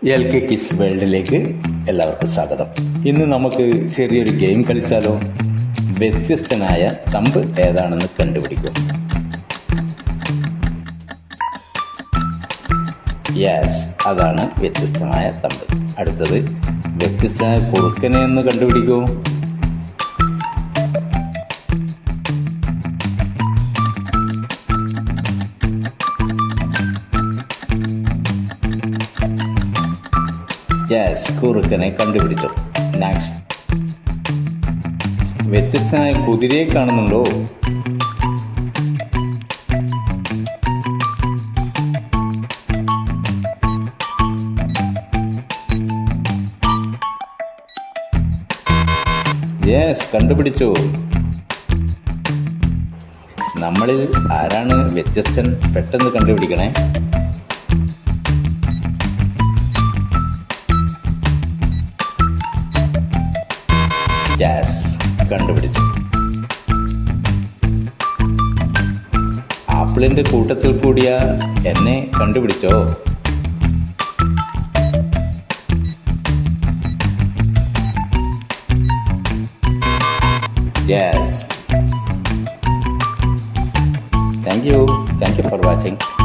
L K kiss വേൾഡിലേക്ക് എല്ലാവർക്കും സ്വാഗതം. ഇന്ന് നമുക്ക് ചെറിയൊരു ഗെയിം കളിച്ചാലോ? വ്യത്യസ്തനായ തമ്പ് ഏതാണെന്ന് കണ്ടുപിടിക്കും. യെസ്, അതാണ് വ്യത്യസ്തമായ തമ്പ്. അടുത്തത് വ്യത്യസ്തമായ കുറുക്കനെ എന്ന് കണ്ടുപിടിക്കൂ. യെസ്, കുറുക്കനെ കണ്ടുപിടിച്ചു. നെക്സ്റ്റ്, വ്യത്യസ്തമായ കുതിരയെ കാണുന്നുണ്ടോ? യെസ്, കണ്ടുപിടിച്ചു. നമ്മളിൽ ആരാണ് വ്യത്യസ്തൻ? പെട്ടെന്ന് കണ്ടുപിടിക്കണേ. യെസ്, കണ്ടുപിടിച്ചു. ആപ്പിളിന്റെ കൂട്ടത്തിൽ കൂടിയ എന്നെ കണ്ടുപിടിച്ചോ? Yes. Thank you for watching.